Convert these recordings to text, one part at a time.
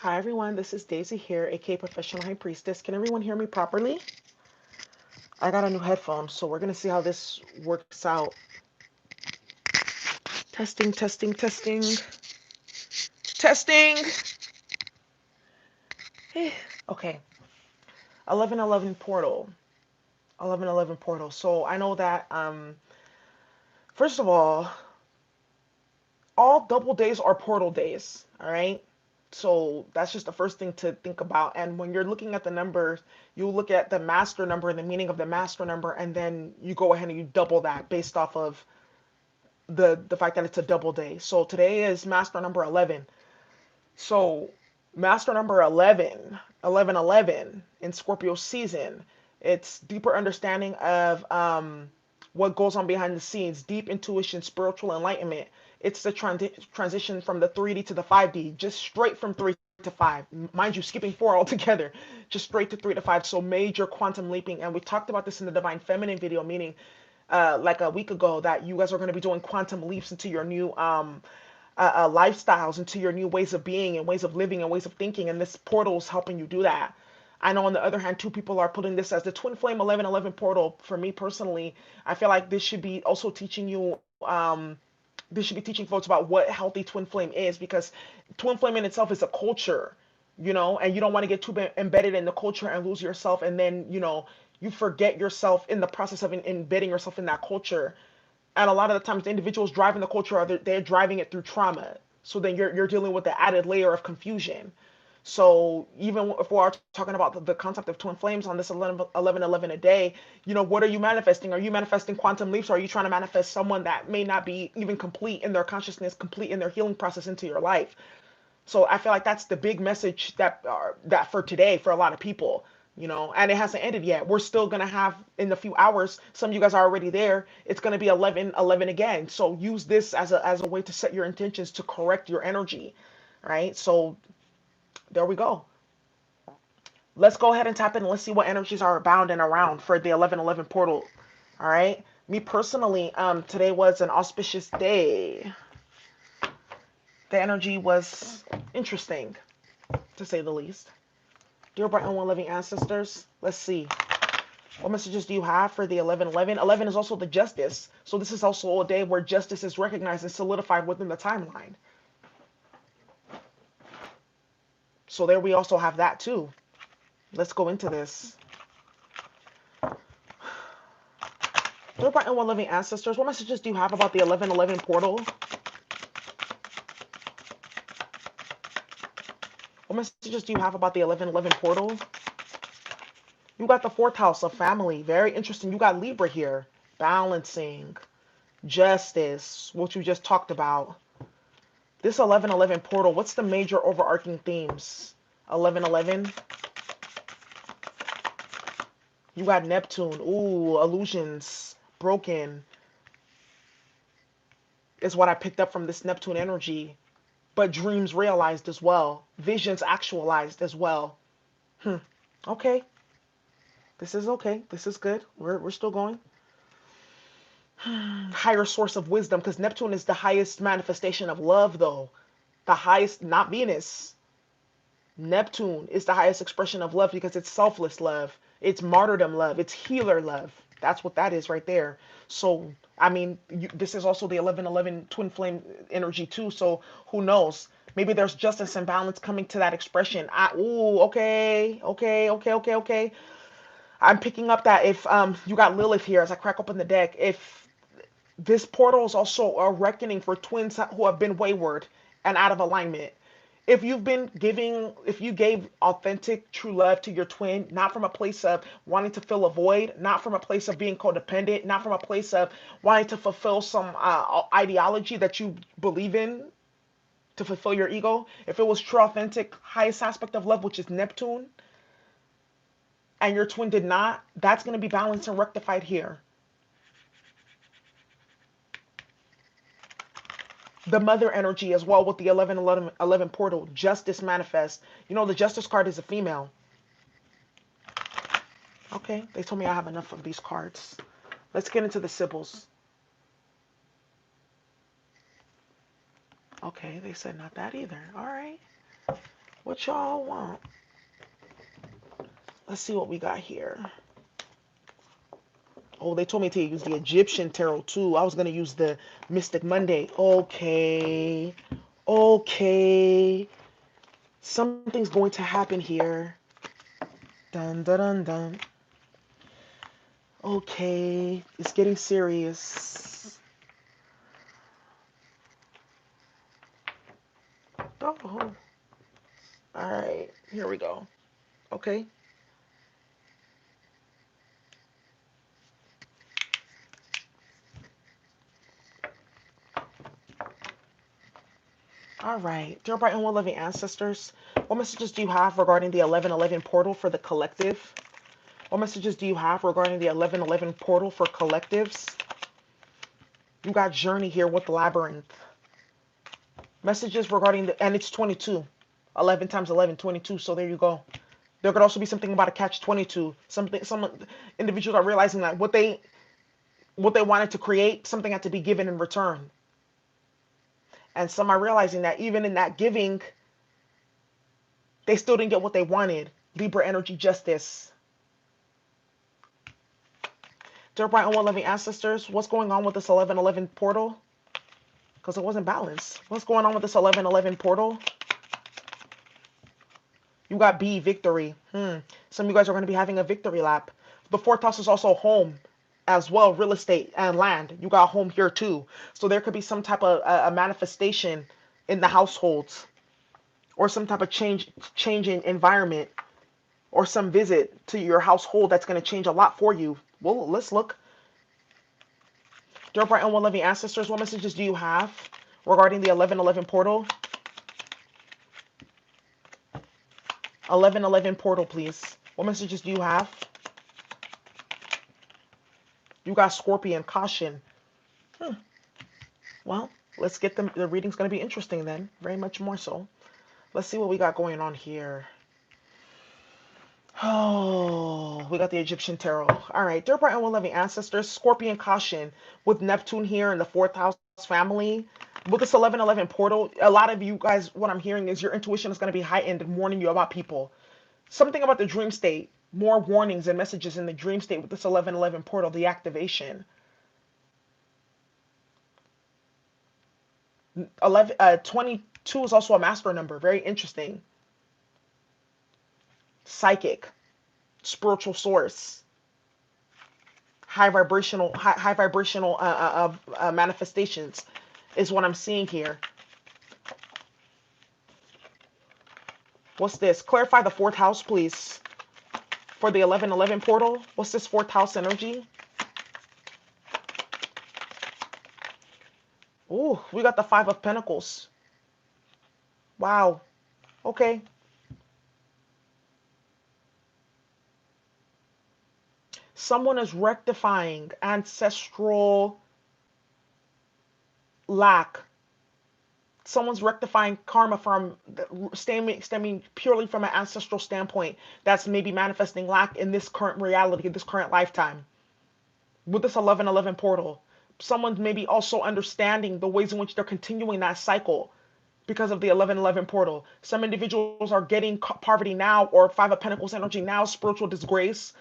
Hi everyone, this is Daisy here, aka Professional High Priestess. Can everyone hear me properly? I got a new headphone, so we're gonna see how this works out. Testing, testing, testing, testing. Okay, 1111 portal, 1111 portal. So I know that first of all double days are portal days. All right. So that's just the first thing to think about. And when you're looking at the numbers, you look at the master number and the meaning of the master number, and then you go ahead and you double that based off of the fact that it's a double day. So today is master number 11. So master number 11, 1111 in Scorpio season, it's deeper understanding of what goes on behind the scenes, deep intuition, spiritual enlightenment. It's the transition from the 3D to the 5D, just straight from 3 to 5. Mind you, skipping 4 altogether, just straight to 3 to 5. So major quantum leaping. And we talked about this in the Divine Feminine video, meaning like a week ago, that you guys are going to be doing quantum leaps into your new lifestyles, into your new ways of being and ways of living and ways of thinking. And this portal is helping you do that. I know on the other hand, two people are putting this as the Twin Flame 1111 portal. For me personally, I feel like this should be also teaching you, this should be teaching folks about what healthy twin flame is, because twin flame in itself is a culture, and you don't want to get too embedded in the culture and lose yourself. And then, you forget yourself in the process of embedding yourself in that culture. And a lot of the times the individuals driving the culture are they're driving it through trauma. So then you're dealing with the added layer of confusion. So even if we are talking about the concept of twin flames on this 11 a day, what are you manifesting? Are you manifesting quantum leaps, or are you trying to manifest someone that may not be even complete in their consciousness, complete in their healing process into your life? So I feel like that's the big message that for today for a lot of people, and it hasn't ended yet. We're still gonna have in a few hours. Some of you guys are already there. It's gonna be 11 again. So use this as a way to set your intentions to correct your energy, right? So there we go. Let's go ahead and tap in and let's see what energies are abound and around for the 1111 portal. All right. Me personally, today was an auspicious day. The energy was interesting, to say the least. Dear bright and one living ancestors, let's see. What messages do you have for the 1111? 11 is also the justice. So this is also a day where justice is recognized and solidified within the timeline. So there we also have that too. Let's go into this. Dear bright and one living ancestors, what messages do you have about the 1111 portal? What messages do you have about the 1111 portal? You got the fourth house of family. Very interesting. You got Libra here. Balancing. Justice. What you just talked about. This 1111 portal. What's the major overarching themes? 1111. You got Neptune. Ooh, illusions. Broken. Is what I picked up from this Neptune energy. But dreams realized as well. Visions actualized as well. Okay. This is okay. This is good. We're still going. Higher source of wisdom, because Neptune is the highest manifestation of love, though. The highest, not Venus. Neptune is the highest expression of love because it's selfless love. It's martyrdom love. It's healer love. That's what that is right there. So, I mean, this is also the 1111 twin flame energy, too. So, who knows? Maybe there's justice and balance coming to that expression. Ooh, okay, okay, okay, okay, okay. I'm picking up that if you got Lilith here as I crack open the deck, if this portal is also a reckoning for twins who have been wayward and out of alignment. If you gave authentic, true love to your twin, not from a place of wanting to fill a void, not from a place of being codependent, not from a place of wanting to fulfill some ideology that you believe in to fulfill your ego, if it was true, authentic, highest aspect of love, which is Neptune, and your twin did not, that's going to be balanced and rectified here. The mother energy as well with the 11 portal. Justice manifest. The justice card is a female. Okay, they told me I have enough of these cards. Let's get into the Sibyls. Okay, they said not that either. All right. What y'all want? Let's see what we got here. Oh, they told me to use the Egyptian tarot too. I was gonna use the Mystic Monday. Okay. Okay. Something's going to happen here. Dun dun dun dun. Okay. It's getting serious. Oh. Alright. Here we go. Okay. All right. Dear bright and well living ancestors, what messages do you have regarding the 1111 portal for the collective? What messages do you have regarding the 1111 portal for collectives? You got journey here with labyrinth. Messages regarding the, and it's 22. 11 times 11, 22. So there you go. There could also be something about a catch 22. Something, some individuals are realizing that what they wanted to create, something had to be given in return. And some are realizing that even in that giving, they still didn't get what they wanted. Libra energy justice. Dear bright and well loving ancestors, what's going on with this 1111 portal? Because it wasn't balanced. What's going on with this 1111 portal? You got B, victory. Some of you guys are going to be having a victory lap. The fourth house is also home as well, real estate and land. You got home here too. So there could be some type of a manifestation in the households or some type of change in environment or some visit to your household that's going to change a lot for you. Well, let's look. Dear bright and well loving ancestors, what messages do you have regarding the 1111 portal? 1111 portal, please. What messages do you have? You got Scorpion, caution. Well, let's get them. The reading's going to be interesting then. Very much more so. Let's see what we got going on here. Oh, we got the Egyptian tarot. All right, dear bright and well loving ancestors, Scorpion, caution with Neptune here in the fourth house family. With this 1111 portal, a lot of you guys, what I'm hearing is your intuition is going to be heightened and warning you about people. Something about the dream state, more warnings and messages in the dream state with this 1111 portal, the activation. 22 is also a master number, very interesting. Psychic, spiritual source, high vibrational manifestations is what I'm seeing here. What's this? Clarify the fourth house, please. For the 1111 portal, what's this fourth house energy? Ooh, we got the Five of Pentacles. Wow. Okay. Someone is rectifying ancestral lack. Someone's rectifying karma from stemming purely from an ancestral standpoint that's maybe manifesting lack in this current reality, this current lifetime. With this 1111 portal, someone's maybe also understanding the ways in which they're continuing that cycle because of the 1111 portal. Some individuals are getting poverty now or Five of Pentacles energy now, spiritual disgrace,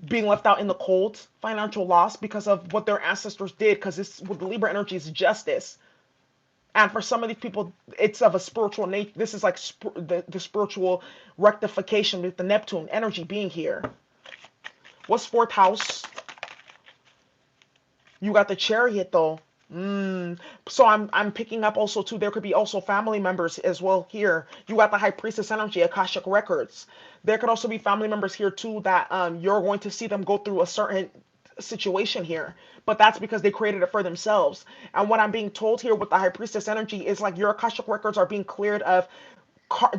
being left out in the cold, financial loss because of what their ancestors did, because this with the Libra energy is justice. And for some of these people, it's of a spiritual nature. This is like the spiritual rectification with the Neptune energy being here. What's fourth house? You got the Chariot though. So I'm picking up also too. There could be also family members as well here. You got the High Priestess energy, Akashic records. There could also be family members here too that you're going to see them go through a certain situation here, but that's because they created it for themselves. And what I'm being told here with the High Priestess energy is like your Akashic records are being cleared of,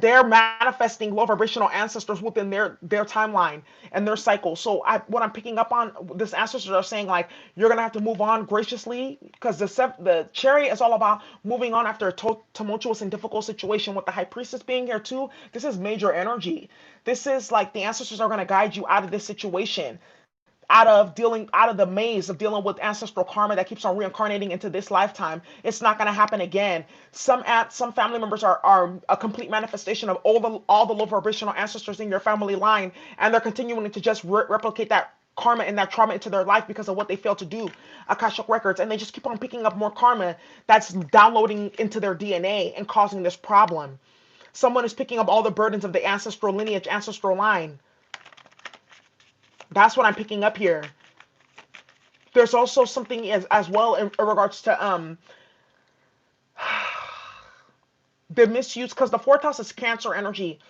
they're manifesting low vibrational ancestors within their timeline and their cycle. So what I'm picking up on, this ancestors are saying like you're gonna have to move on graciously because the Chariot is all about moving on after a tumultuous and difficult situation. With the High Priestess being here too, this is major energy. This is like the ancestors are gonna guide you out of this situation, out of the maze of dealing with ancestral karma that keeps on reincarnating into this lifetime. It's not going to happen again. Some family members are a complete manifestation of all the low vibrational ancestors in your family line, and they're continuing to just replicate that karma and that trauma into their life because of what they failed to do. Akashic records, and they just keep on picking up more karma that's downloading into their DNA and causing this problem. Someone is picking up all the burdens of the ancestral lineage, ancestral line. That's what I'm picking up here. There's also something as well in regards to the misuse, because the fourth house is Cancer energy.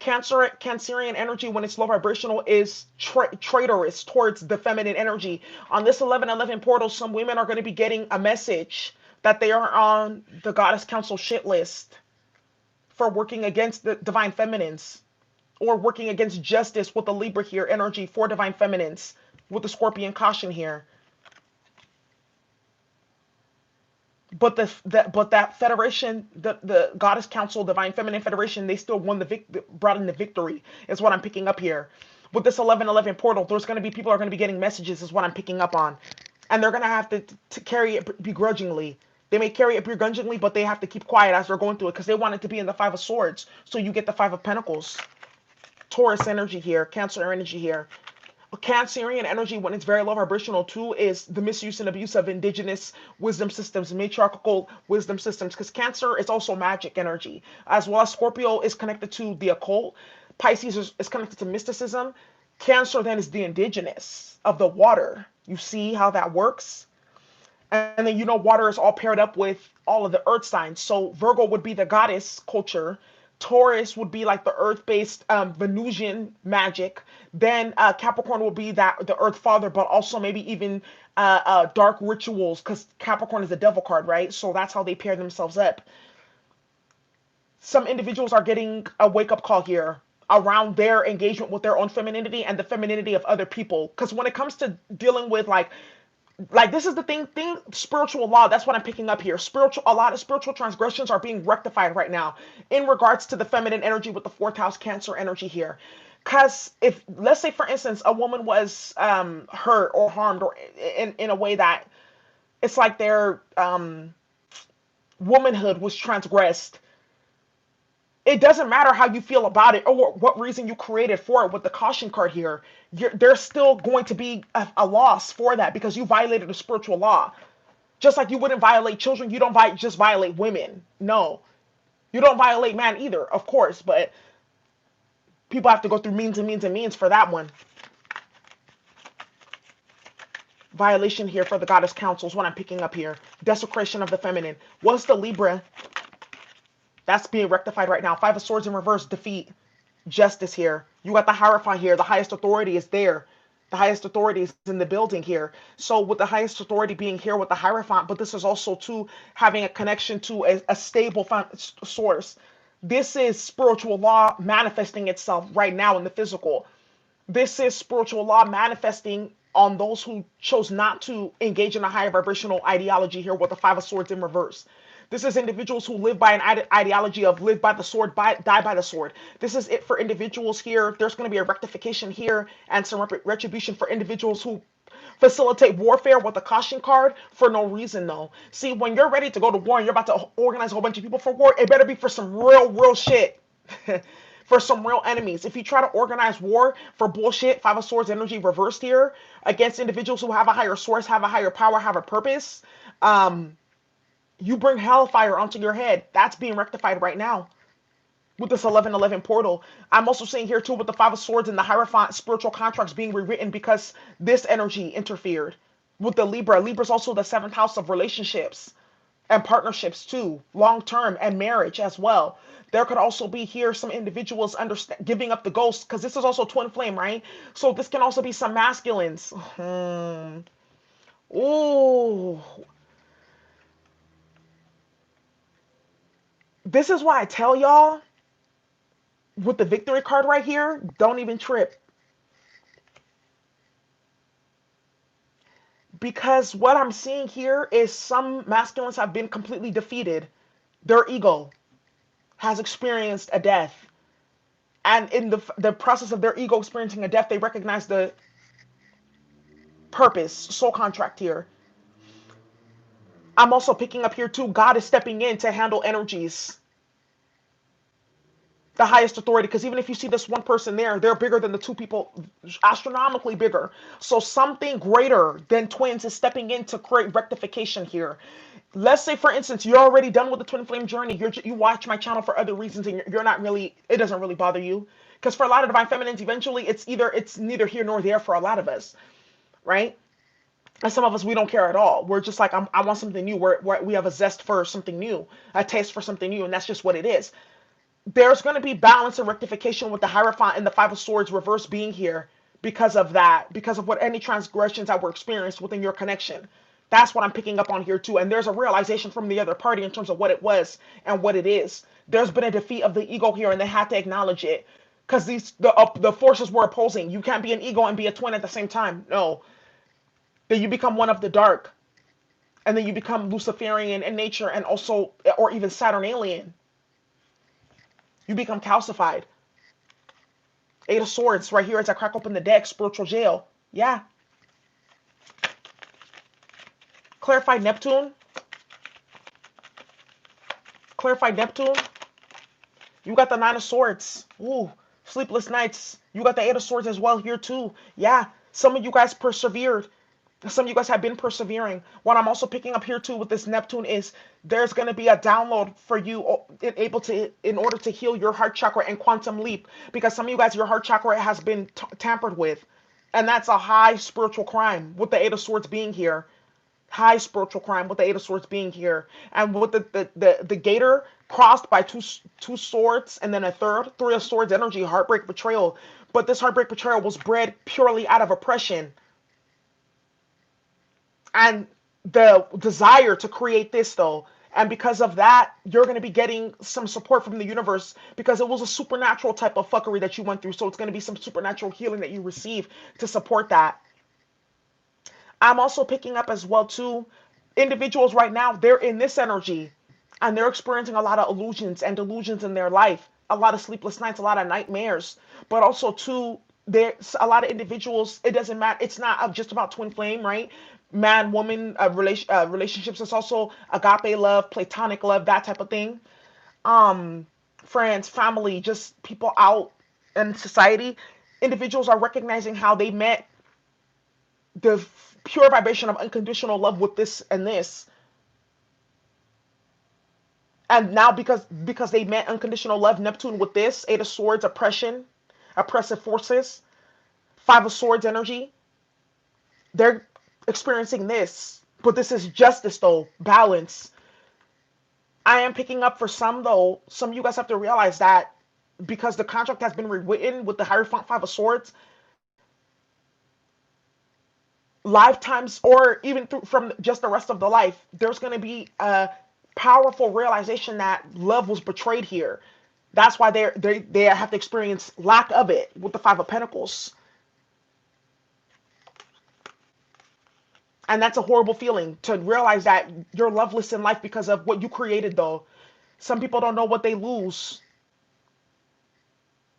Cancerian energy, when it's low vibrational, is traitorous towards the feminine energy. On this 1111 portal, some women are going to be getting a message that they are on the Goddess Council shit list for working against the divine feminines, or working against justice with the Libra here energy for divine feminines with the Scorpion caution here. But that federation, the Goddess Council, Divine Feminine Federation, they still brought in the victory. Is what I'm picking up here. With this 1111 portal, there's going to be people are going to be getting messages. Is what I'm picking up on, and they're going to have to carry it begrudgingly. They may carry it begrudgingly, but they have to keep quiet as they're going through it because they want it to be in the Five of Swords. So you get the Five of Pentacles. Taurus energy here, Cancer energy here. Cancerian energy, when it's very low vibrational too, is the misuse and abuse of indigenous wisdom systems, matriarchal wisdom systems, because Cancer is also magic energy, as well as Scorpio is connected to the occult. Pisces is connected to mysticism. Cancer then is the indigenous of the water. You see how that works? And then water is all paired up with all of the earth signs. So Virgo would be the goddess culture. Taurus would be like the earth-based Venusian magic. Then Capricorn will be the earth father, but also maybe even dark rituals, because Capricorn is the devil card, right? So that's how they pair themselves up. Some individuals are getting a wake-up call here around their engagement with their own femininity and the femininity of other people. Because when it comes to dealing with like this is the thing spiritual law, that's what I'm picking up here. A lot of spiritual transgressions are being rectified right now in regards to the feminine energy with the fourth house Cancer energy here. Because if, let's say for instance, a woman was hurt or harmed, or in a way that it's like their womanhood was transgressed, it doesn't matter how you feel about it or what reason you created for it with the caution card here. There's still going to be a loss for that because you violated a spiritual law. Just like you wouldn't violate children, you don't just violate women. No. You don't violate man either, of course, but people have to go through means and means and means for that one. Violation here for the Goddess Council is what I'm picking up here. Desecration of the feminine. What's the Libra? That's being rectified right now. Five of Swords in reverse, defeat. Justice here. You got the Hierophant here. The highest authority is there. The highest authority is in the building here. So with the highest authority being here with the Hierophant, but this is also too having a connection to a stable source. This is spiritual law manifesting itself right now in the physical. This is spiritual law manifesting on those who chose not to engage in a higher vibrational ideology here with the Five of Swords in reverse. This is individuals who live by an ideology of live by the sword, die by the sword. This is it for individuals here. There's going to be a rectification here and some retribution for individuals who facilitate warfare with a caution card for no reason, though. See, when you're ready to go to war and you're about to organize a whole bunch of people for war, it better be for some real shit. For some real enemies. If you try to organize war for bullshit, Five of Swords energy reversed here, against individuals who have a higher source, have a higher power, have a purpose, you bring hellfire onto your head. That's being rectified right now with this 1111 portal. I'm also seeing here too with the Five of Swords and the Hierophant, spiritual contracts being rewritten because this energy interfered with the Libra. Libra's also the seventh house of relationships and partnerships too, long term, and marriage as well. There could also be here some individuals giving up the ghost, because this is also twin flame, right? So this can also be some masculines. Ooh. This is why I tell y'all, with the victory card right here, don't even trip. Because what I'm seeing here is some masculines have been completely defeated. Their ego has experienced a death. And in the process of their ego experiencing a death, they recognize the purpose, soul contract here. I'm also picking up here too. God is stepping in to handle energies, the highest authority, because even if you see this one person there, they're bigger than the two people, astronomically bigger. So something greater than twins is stepping in to create rectification here. Let's say, for instance, you're already done with the twin flame journey. You watch my channel for other reasons, and you're not really, it doesn't really bother you. Because for a lot of divine feminines, eventually it's neither here nor there for a lot of us, right? And some of us, we don't care at all. We're just like, I want something new. We have a zest for something new, a taste for something new, and that's just what it is. There's going to be balance and rectification with the Hierophant and the Five of Swords reverse being here because of that, because of what any transgressions that were experienced within your connection. That's what I'm picking up on here too. And there's a realization from the other party in terms of what it was and what it is. There's been a defeat of the ego here, and they had to acknowledge it because the forces were opposing. You can't be an ego and be a twin at the same time. No, then you become one of the dark, and then you become Luciferian in nature, and also, or even Saturnalian. You become calcified. Eight of Swords right here as I crack open the deck. Spiritual jail. Yeah. Clarified Neptune. Clarified Neptune. You got the Nine of Swords. Ooh. Sleepless nights. You got the Eight of Swords as well here too. Yeah. Some of you guys persevered. Some of you guys have been persevering. What I'm also picking up here too with this Neptune is there's going to be a download for you in order to heal your heart chakra and quantum leap, because some of you guys, your heart chakra has been tampered with, and that's a high spiritual crime with the Eight of Swords being here. High spiritual crime with the Eight of Swords being here, and with the gator crossed by two swords and then a third, Three of Swords energy, heartbreak, betrayal. But this heartbreak, betrayal was bred purely out of oppression and the desire to create this though. And because of that, you're going to be getting some support from the universe, because it was a supernatural type of fuckery that you went through. So it's going to be some supernatural healing that you receive to support that. I'm also picking up as well too, individuals right now, they're in this energy and they're experiencing a lot of illusions and delusions in their life, a lot of sleepless nights, a lot of nightmares, but also too, there's a lot of individuals, it doesn't matter, it's not just about twin flame, right? Man woman relationships, it's also agape love, platonic love, that type of thing. um Friends, family, just people out in society. Individuals are recognizing how they met the pure vibration of unconditional love with this and this, and now because they met unconditional love, Neptune with this Eight of Swords, oppression, oppressive forces, Five of Swords energy, they're experiencing this. But this is justice though, balance. I am picking up for some though, some of you guys have to realize that because the contract has been rewritten with the Hierophant, Five of Swords, lifetimes or even through from just the rest of the life, there's going to be a powerful realization that love was betrayed here. That's why they have to experience lack of it with the Five of Pentacles. And that's a horrible feeling, to realize that you're loveless in life because of what you created though. Some people don't know what they lose.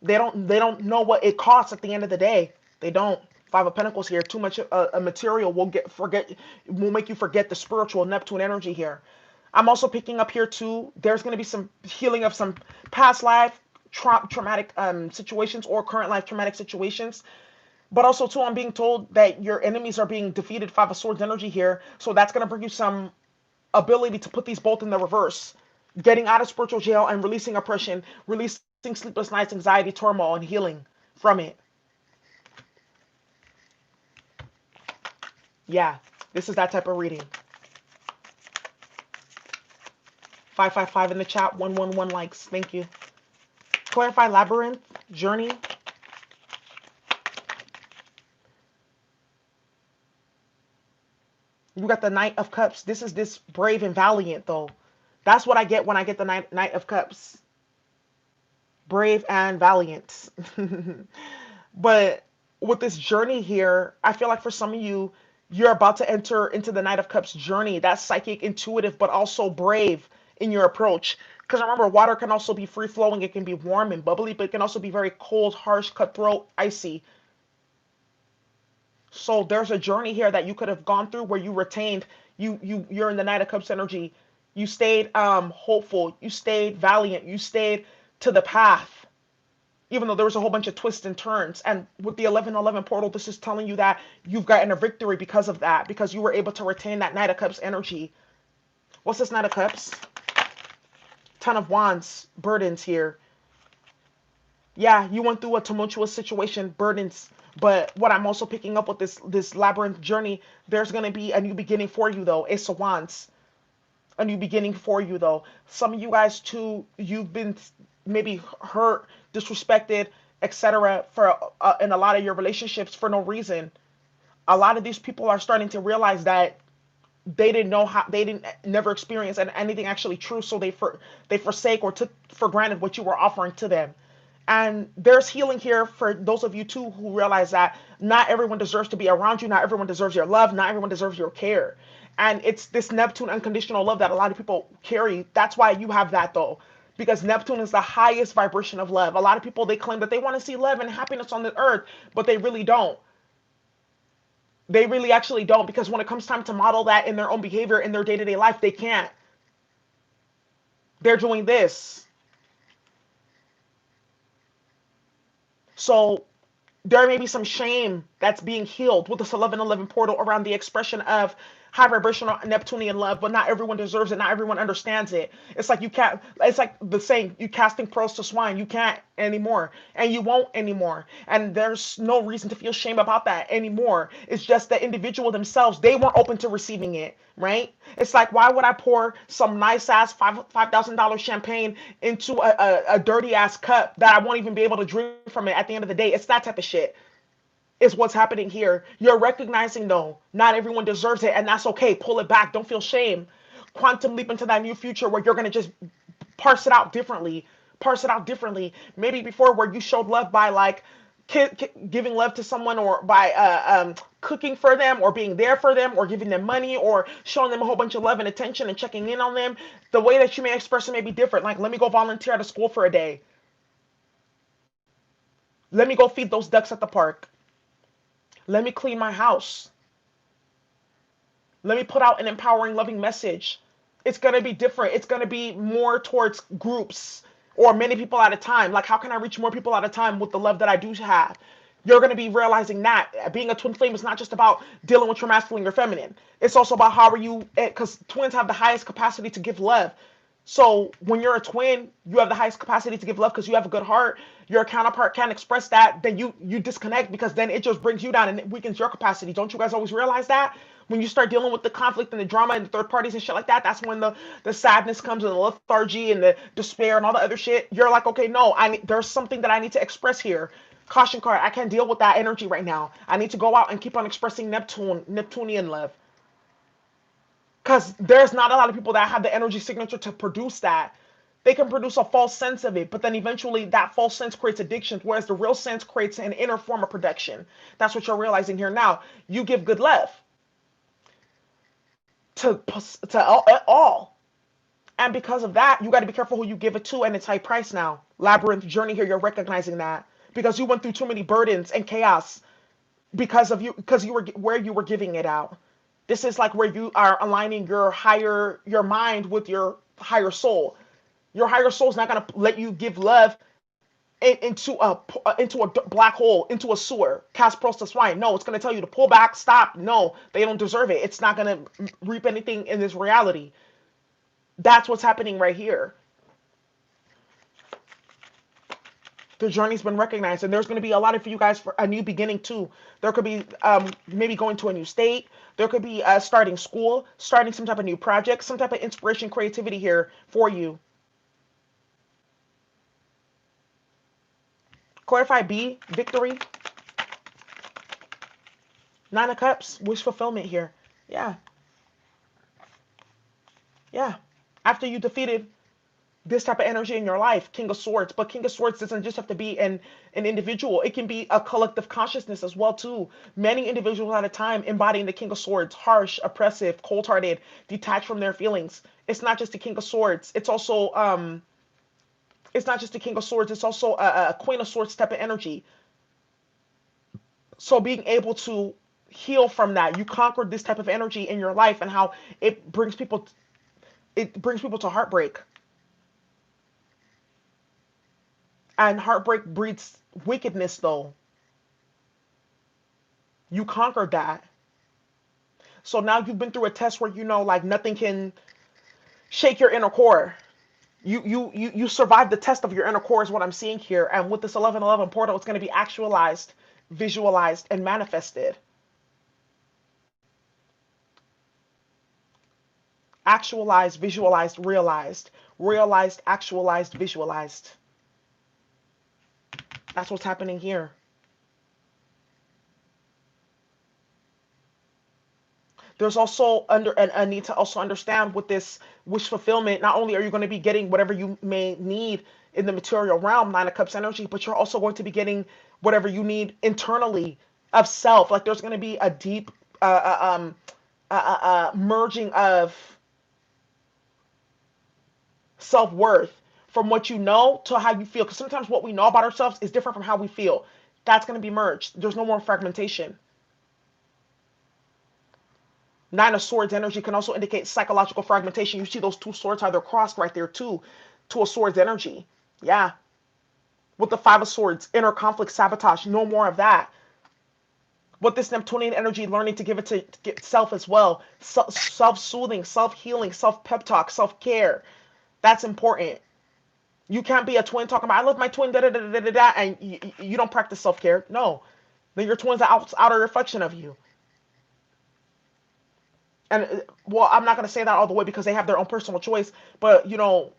They don't know what it costs at the end of the day. They don't. Five of Pentacles here. Too much a material will make you forget the spiritual Neptune energy here. I'm also picking up here too. There's going to be some healing of some past life traumatic situations or current life traumatic situations. But also too, I'm being told that your enemies are being defeated. Five of Swords energy here. So that's going to bring you some ability to put these both in the reverse. Getting out of spiritual jail and releasing oppression, releasing sleepless nights, anxiety, turmoil, and healing from it. Yeah, this is that type of reading. 555 in the chat, 111 likes. Thank you. Clarify Labyrinth, Journey. You got the Knight of Cups. This is this brave and valiant, though. That's what I get when I get the Knight of Cups. Brave and valiant. But with this journey here, I feel like for some of you, you're about to enter into the Knight of Cups journey. That's psychic, intuitive, but also brave in your approach. Because remember, water can also be free-flowing. It can be warm and bubbly, but it can also be very cold, harsh, cutthroat, icy. So there's a journey here that you could have gone through where you retained, you're in the Knight of Cups energy. You stayed hopeful, you stayed valiant, you stayed to the path, even though there was a whole bunch of twists and turns. And with the 1111 portal, this is telling you that you've gotten a victory because of that, because you were able to retain that Knight of Cups energy. What's this Knight of Cups? Ten of Wands, burdens here. Yeah, you went through a tumultuous situation, burdens. But what I'm also picking up with this labyrinth journey, there's gonna be a new beginning for you though. Ace of Wands, a new beginning for you though. Some of you guys too, you've been maybe hurt, disrespected, etc. for in a lot of your relationships for no reason. A lot of these people are starting to realize that they didn't know how, they didn't never experience anything actually true, so they forsake or took for granted what you were offering to them. And there's healing here for those of you too who realize that not everyone deserves to be around you, not everyone deserves your love, not everyone deserves your care. And it's this Neptune unconditional love that a lot of people carry. That's why you have that though, because Neptune is the highest vibration of love. A lot of people, they claim that they want to see love and happiness on the earth, but they really don't. They really actually don't, because when it comes time to model that in their own behavior in their day-to-day life, they can't. They're doing this. So there may be some shame that's being healed with this 1111 portal around the expression of high vibrational Neptunian love, but not everyone deserves it. Not everyone understands it. It's like you can't, it's like the saying, you casting pearls to swine. You can't anymore, and you won't anymore. And there's no reason to feel shame about that anymore. It's just the individual themselves, they weren't open to receiving it, right? It's like, why would I pour some nice ass $5,000 champagne into a dirty ass cup that I won't even be able to drink from it at the end of the day? It's that type of shit is what's happening here. You're recognizing though, not everyone deserves it, and that's okay. Pull it back. Don't feel shame. Quantum leap into that new future where you're gonna just parse it out differently. Parse it out differently. Maybe before where you showed love by like giving love to someone, or by cooking for them, or being there for them, or giving them money, or showing them a whole bunch of love and attention and checking in on them. The way that you may express it may be different. Like, let me go volunteer at a school for a day. Let me go feed those ducks at the park. Let me clean my house. Let me put out an empowering, loving message. It's going to be different. It's going to be more towards groups or many people at a time. Like, how can I reach more people at a time with the love that I do have? You're going to be realizing that being a twin flame is not just about dealing with your masculine or feminine. It's also about how are you, because twins have the highest capacity to give love. So when you're a twin, you have the highest capacity to give love because you have a good heart. Your counterpart can't express that, then you disconnect, because then it just brings you down and it weakens your capacity. Don't you guys always realize that? When you start dealing with the conflict and the drama and the third parties and shit like that, that's when the sadness comes and the lethargy and the despair and all the other shit. You're like, okay, no, there's something that I need to express here. Caution card, I can't deal with that energy right now. I need to go out and keep on expressing Neptunian love. Because there's not a lot of people that have the energy signature to produce that. They can produce a false sense of it, but then eventually that false sense creates addiction, whereas the real sense creates an inner form of production. That's what you're realizing here now. You give good love to all. And because of that, you got to be careful who you give it to, and it's high price now. Labyrinth journey here, you're recognizing that. Because you went through too many burdens and chaos because you were where you were giving it out. This is like where you are aligning your mind with your higher soul. Your higher soul is not going to let you give love into a black hole, into a sewer, cast pearls to swine. No, it's going to tell you to pull back, stop. No, they don't deserve it. It's not going to reap anything in this reality. That's what's happening right here. The journey's been recognized, and there's going to be a lot of you guys for a new beginning too. There could be maybe going to a new state. There could be starting school, starting some type of new project, some type of inspiration, creativity here for you. Clarify B, victory. Nine of Cups, wish fulfillment here. Yeah, yeah. After you defeated this type of energy in your life, King of Swords. But King of Swords doesn't just have to be an individual. It can be a collective consciousness as well too. Many individuals at a time embodying the King of Swords, harsh, oppressive, cold-hearted, detached from their feelings. It's not just the King of Swords. It's not just the King of Swords. It's also a Queen of Swords type of energy. So being able to heal from that. You conquered this type of energy in your life, and how it brings people to heartbreak. And heartbreak breeds wickedness, though. You conquered that. So now you've been through a test where you know, like, nothing can shake your inner core. You survived the test of your inner core is what I'm seeing here. And with this 1111 portal, it's going to be actualized, visualized, and manifested. Actualized, visualized, realized. Realized, actualized, visualized. That's what's happening here. There's also under and a need to also understand with this wish fulfillment, not only are you going to be getting whatever you may need in the material realm, Nine of Cups energy, but you're also going to be getting whatever you need internally of self. Like there's going to be a deep merging of self-worth from what you know to how you feel, because sometimes what we know about ourselves is different from how we feel. That's going to be merged. There's no more fragmentation. Nine of Swords energy can also indicate psychological fragmentation. You see those two swords, how they're crossed right there too, to a Swords energy. Yeah. With the Five of Swords, inner conflict, sabotage, no more of that. With this Neptunian energy, learning to give it to self as well. Self-soothing, self-healing, self-pep talk, self-care. That's important. You can't be a twin talking about, I love my twin, da da da da da da, and you don't practice self-care. No. Then your twin's an outer reflection of you. And well, I'm not going to say that all the way because they have their own personal choice, but you know,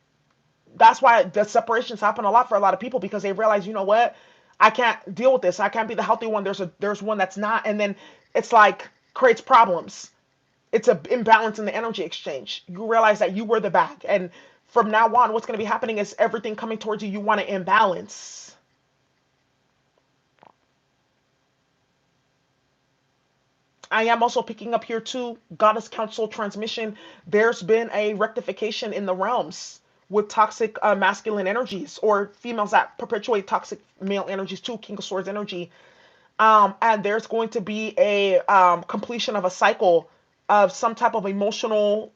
that's why the separations happen a lot for a lot of people, because they realize, you know what, I can't deal with this. I can't be the healthy one. There's one that's not, and then it's like creates problems. It's a imbalance in the energy exchange. You realize that you were the bag, and from now on, what's going to be happening is everything coming towards you. You want to imbalance. I am also picking up here too, Goddess Council transmission. There's been a rectification in the realms with toxic masculine energies, or females that perpetuate toxic male energies too, King of Swords energy. And there's going to be a completion of a cycle of some type of emotional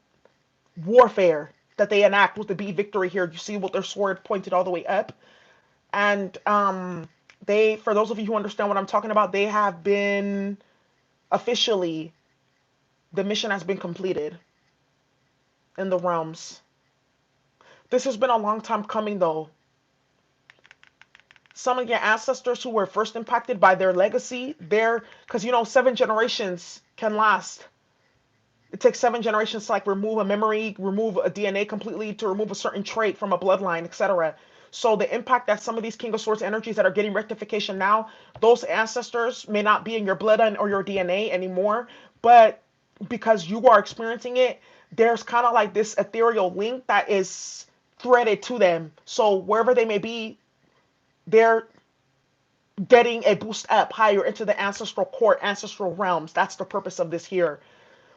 warfare that they enact with the B victory here. You see with their sword pointed all the way up. And for those of you who understand what I'm talking about, they have been officially, the mission has been completed in the realms. This has been a long time coming, though. Some of your ancestors who were first impacted by their legacy, because you know, 7 generations can last. It takes 7 generations to like remove a memory, remove a DNA completely, to remove a certain trait from a bloodline, etc. So the impact that some of these King of Swords energies that are getting rectification now, those ancestors may not be in your bloodline or your DNA anymore, but because you are experiencing it, there's kind of like this ethereal link that is threaded to them. So wherever they may be, they're getting a boost up higher into the ancestral court, ancestral realms. That's the purpose of this here.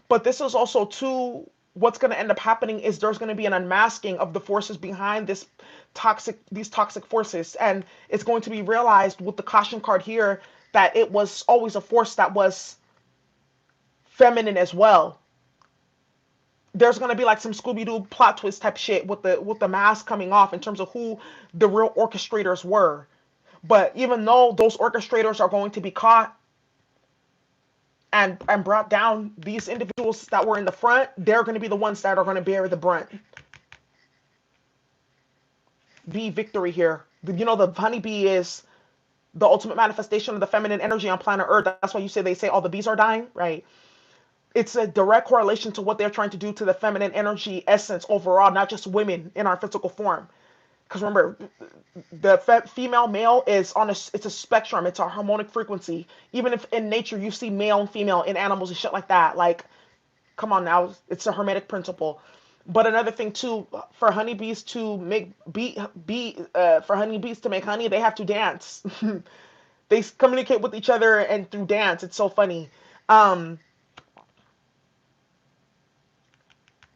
But this is also too, what's going to end up happening is there's going to be an unmasking of the forces behind these toxic forces, and it's going to be realized with the caution card here that it was always a force that was feminine as well. There's going to be like some Scooby-Doo plot twist type shit with the mask coming off in terms of who the real orchestrators were. But even though those orchestrators are going to be caught and brought down, these individuals that were in the front, they're going to be the ones that are going to bear the brunt. Bee victory here. You know, the honeybee is the ultimate manifestation of the feminine energy on planet Earth. That's why they say all the bees are dying, right? It's a direct correlation to what they're trying to do to the feminine energy essence overall, not just women in our physical form. Because remember, the female male is it's a spectrum. It's a harmonic frequency. Even if in nature you see male and female in animals and shit like that, like, come on now, it's a hermetic principle. But another thing too, for honeybees to make for honeybees to make honey, they have to dance. They communicate with each other and through dance. It's so funny. Um,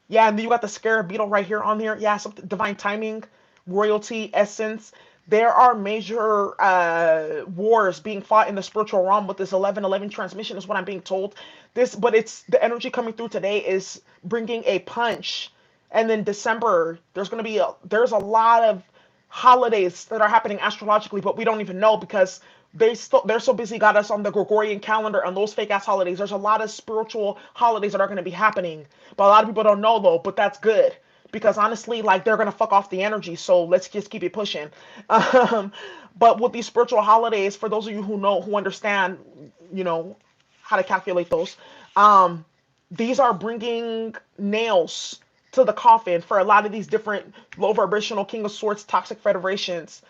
yeah, and then you got the scarab beetle right here on here. Yeah, some divine timing, royalty, essence. There are major wars being fought in the spiritual realm with this 1111 transmission, is what I'm being told. But it's the energy coming through today is bringing a punch. And then December, there's a lot of holidays that are happening astrologically, but we don't even know because they're so busy got us on the Gregorian calendar and those fake ass holidays. There's a lot of spiritual holidays that are going to be happening, but a lot of people don't know though. But that's good because honestly, like they're gonna fuck off the energy. So let's just keep it pushing. Um, but with these spiritual holidays, for those of you who understand, you know, how to calculate those, um, these are bringing nails to the coffin for a lot of these different low vibrational King of Swords toxic federations.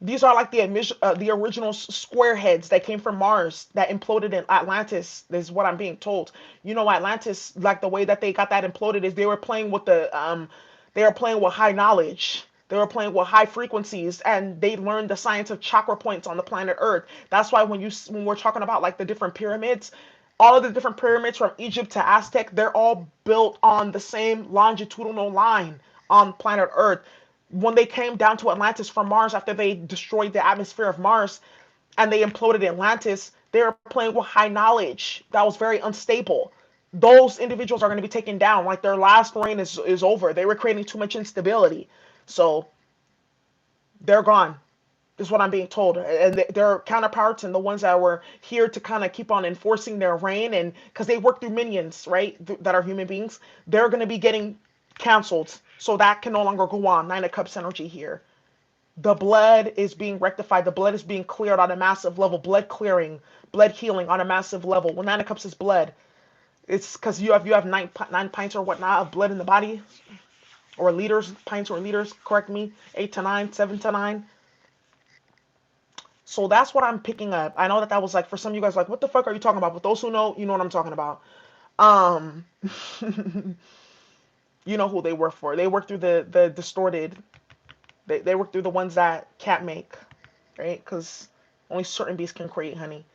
These are like the original square heads that came from Mars that imploded in Atlantis. Is what I'm being told. You know, Atlantis, like the way that they got that imploded is they were playing with high knowledge. They were playing with high frequencies, and they learned the science of chakra points on the planet Earth. That's why when we're talking about like the different pyramids, all of the different pyramids from Egypt to Aztec, they're all built on the same longitudinal line on planet Earth. When they came down to Atlantis from Mars after they destroyed the atmosphere of Mars and they imploded Atlantis, they were playing with high knowledge that was very unstable. Those individuals are going to be taken down. Like their last reign is over. They were creating too much instability. So they're gone is what I'm being told. And their counterparts and the ones that were here to kind of keep on enforcing their reign, and because they work through minions, right, that are human beings, they're going to be getting canceled. So that can no longer go on. Nine of Cups energy here. The blood is being rectified. The blood is being cleared on a massive level. Blood clearing, blood healing on a massive level. When Nine of Cups is blood, it's because you have nine pints or whatnot of blood in the body, or liters, pints or liters. Correct me. 8 to 9, 7 to 9. So that's what I'm picking up. I know that was like for some of you guys like, what the fuck are you talking about? But those who know, you know what I'm talking about. Um, you know who they work for. They work through the distorted. They work through the ones that can't make, right? Because only certain beasts can create honey.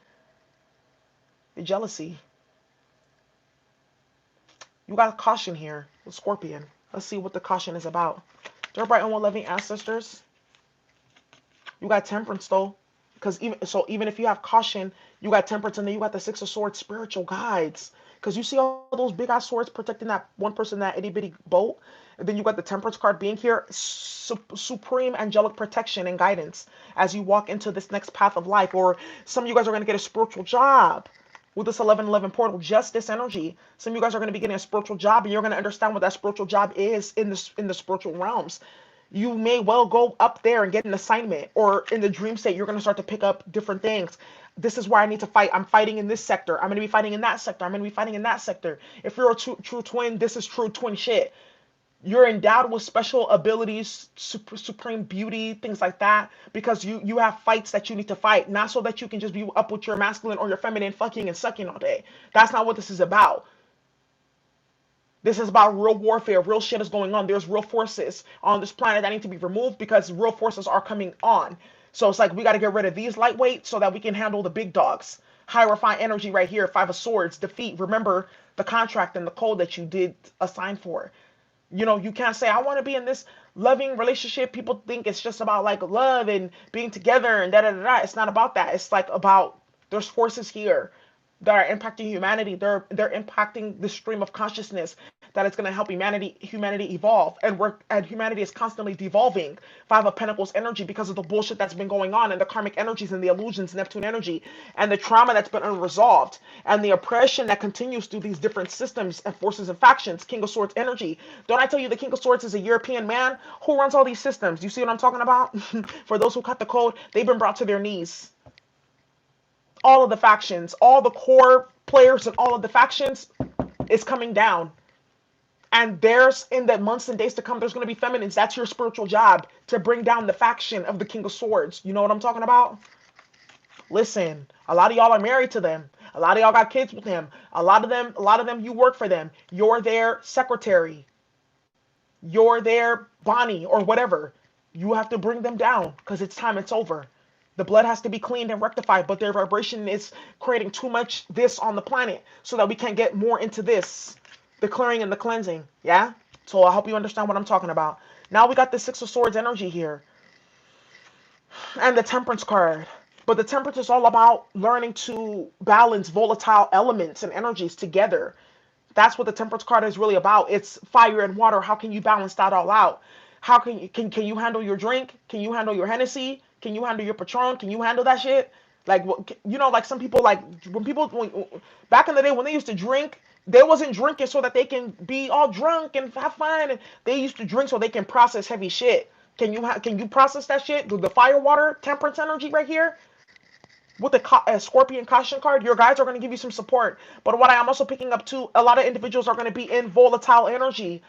The jealousy. You got caution here with Scorpion. Let's see what the caution is about. Dear bright and loving ancestors. You got temperance though. Because even if you have caution, you got temperance, and then you got the Six of Swords, spiritual guides. Because you see all those big ass swords protecting that one person in that itty bitty boat, and then you got the temperance card being here, supreme angelic protection and guidance as you walk into this next path of life. Or some of you guys are going to get a spiritual job with this 1111 portal, justice energy. Some of you guys are going to be getting a spiritual job, and you're going to understand what that spiritual job is in the spiritual realms. You may well go up there and get an assignment, or in the dream state you're going to start to pick up different things. This is where I need to fight. I'm fighting in this sector. I'm going to be fighting in that sector. I'm going to be fighting in that sector. If you're a true twin, this is true twin shit. You're endowed with special abilities, supreme beauty, things like that, because you have fights that you need to fight, not so that you can just be up with your masculine or your feminine fucking and sucking all day. That's not what this is about. This is about real warfare. Real shit is going on. There's real forces on this planet that need to be removed because real forces are coming on. So it's like we got to get rid of these lightweight so that we can handle the big dogs. High refined energy right here. Five of Swords. Defeat. Remember the contract and the code that you did assign for. You know, you can't say, I want to be in this loving relationship. People think it's just about like love and being together and da da da da. It's not about that. It's like about there's forces here that are impacting humanity. They're impacting the stream of consciousness that is going to help humanity evolve. And humanity is constantly devolving. Five of Pentacles energy because of the bullshit that's been going on and the karmic energies and the illusions, Neptune energy, and the trauma that's been unresolved and the oppression that continues through these different systems and forces and factions. King of Swords energy. Don't I tell you the King of Swords is a European man who runs all these systems? You see what I'm talking about? For those who cut the code, they've been brought to their knees. All of the factions, all the core players and all of the factions is coming down. And there's, in the months and days to come, there's going to be feminines. That's your spiritual job, to bring down the faction of the King of Swords. You know what I'm talking about? Listen, a lot of y'all are married to them. A lot of y'all got kids with him. A lot of them, you work for them. You're their secretary. You're their Bonnie or whatever. You have to bring them down because it's time. It's over. The blood has to be cleaned and rectified, but their vibration is creating too much this on the planet so that we can get more into this. The clearing and the cleansing. Yeah? So I hope you understand what I'm talking about. Now we got the Six of Swords energy here. And the Temperance card. But the Temperance is all about learning to balance volatile elements and energies together. That's what the Temperance card is really about. It's fire and water. How can you balance that all out? How can you handle your drink? Can you handle your Hennessy? Can you handle your Patron? Can you handle that shit? Like, like some people, like back in the day when they used to drink, they wasn't drinking so that they can be all drunk and have fun. And they used to drink so they can process heavy shit. Can you process that shit? The fire, water, temperance energy right here with the Scorpion caution card, your guides are going to give you some support. But what I am also picking up too, a lot of individuals are going to be in volatile energy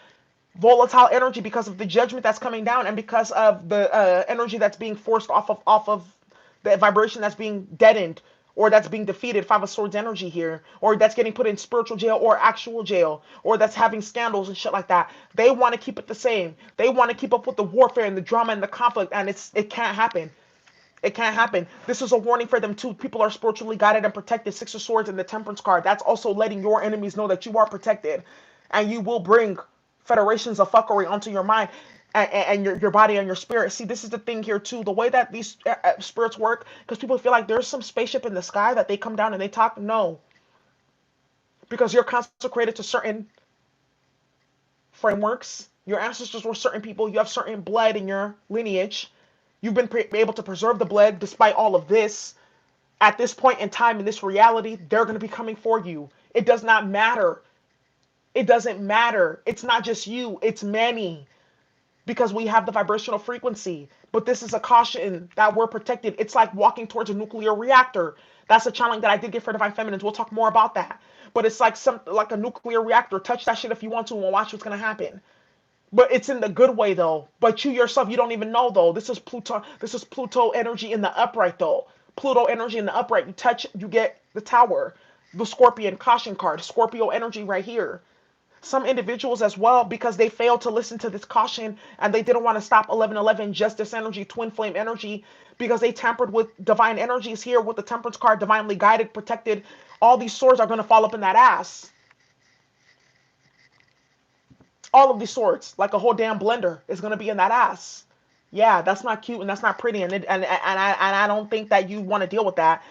because of the judgment that's coming down and because of the energy that's being forced off of the vibration that's being deadened or that's being defeated. Five of Swords energy here, or that's getting put in spiritual jail or actual jail, or that's having scandals and shit like that. They want to keep it the same. They want to keep up with the warfare and the drama and the conflict, and it can't happen. It can't happen. This is a warning for them too. People are spiritually guided and protected. Six of Swords and the Temperance card. That's also letting your enemies know that you are protected, and you will bring federations of fuckery onto your mind and your body and your spirit. See, this is the thing here too. The way that these spirits work, because people feel like there's some spaceship in the sky that they come down and they talk. No, because you're consecrated to certain frameworks. Your ancestors were certain people. You have certain blood in your lineage. You've been able to preserve the blood despite all of this. At this point in time, in this reality, they're going to be coming for you. It does not matter. It doesn't matter. It's not just you, it's many. Because we have the vibrational frequency. But this is a caution that we're protected. It's like walking towards a nuclear reactor. That's a challenge that I did get for Divine Feminines. We'll talk more about that. But it's like a nuclear reactor. Touch that shit if you want to and watch what's going to happen. But it's in the good way though. But you yourself, you don't even know though. This is Pluto. This is Pluto energy in the upright though. Pluto energy in the upright. You touch, you get the Tower, the Scorpion caution card, Scorpio energy right here. Some individuals as well, because they failed to listen to this caution and they didn't want to stop 1111 justice energy, twin flame energy, because they tampered with divine energies here with the Temperance card, divinely guided, protected. All these swords are going to fall up in that ass. All of these swords, like a whole damn blender, is gonna be in that ass. Yeah, that's not cute and that's not pretty, and I don't think that you want to deal with that.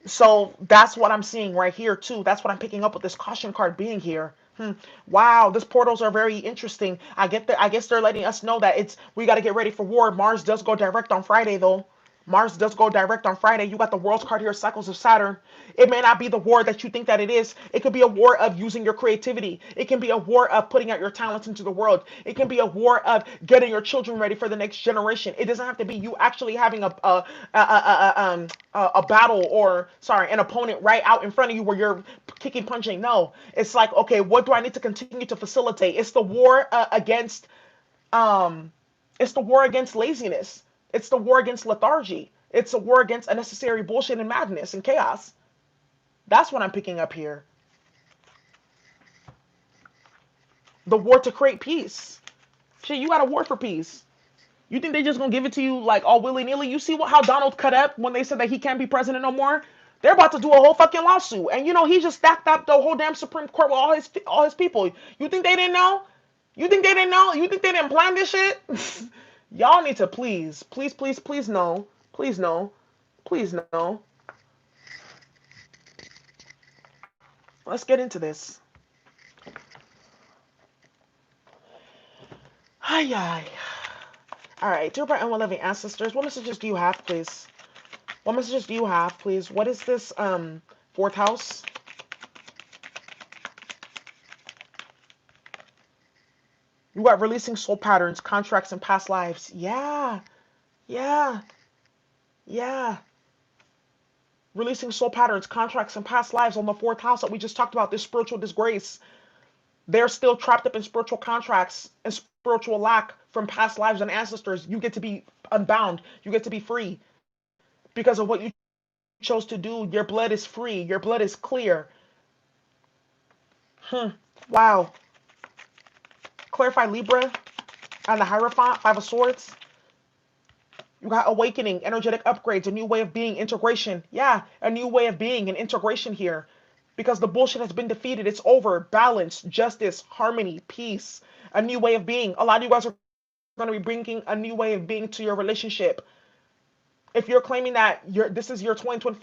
So that's what I'm seeing right here too. That's what I'm picking up with this caution card being here. Wow, these portals are very interesting. I guess they're letting us know that we got to get ready for war. Mars does go direct on Friday though. Mars does go direct on Friday. You got the World's card here, Cycles of Saturn. It may not be the war that you think that it is. It could be a war of using your creativity. It can be a war of putting out your talents into the world. It can be a war of getting your children ready for the next generation. It doesn't have to be you actually having a battle or sorry, an opponent right out in front of you where you're kicking, punching. No, it's like, okay, what do I need to continue to facilitate? It's the war against um, it's the war against laziness. It's the war against lethargy. It's a war against unnecessary bullshit and madness and chaos. That's what I'm picking up here. The war to create peace. Shit, you got a war for peace. You think they just gonna give it to you like all willy nilly? You see how Donald cut up when they said that he can't be president no more? They're about to do a whole fucking lawsuit, and he just stacked up the whole damn Supreme Court with all his people. You think they didn't know? You think they didn't know? You think they didn't plan this shit? Y'all need to please, please, please, please no, please no, please no. Let's get into this. Hi, hi. All right, dear bright and loving ancestors, what messages do you have, please? What messages do you have, please? What is this fourth house? You got releasing soul patterns, contracts, and past lives. Yeah, yeah, yeah. Releasing soul patterns, contracts, and past lives on the fourth house that we just talked about, this spiritual disgrace. They're still trapped up in spiritual contracts and spiritual lack from past lives and ancestors. You get to be unbound. You get to be free because of what you chose to do. Your blood is free. Your blood is clear. Wow. Clarify Libra and the Hierophant, Five of Swords. You got awakening, energetic upgrades, a new way of being, integration. Yeah, a new way of being and integration here. Because the bullshit has been defeated. It's over. Balance, justice, harmony, peace. A new way of being. A lot of you guys are going to be bringing a new way of being to your relationship. if you're claiming that this is your 2025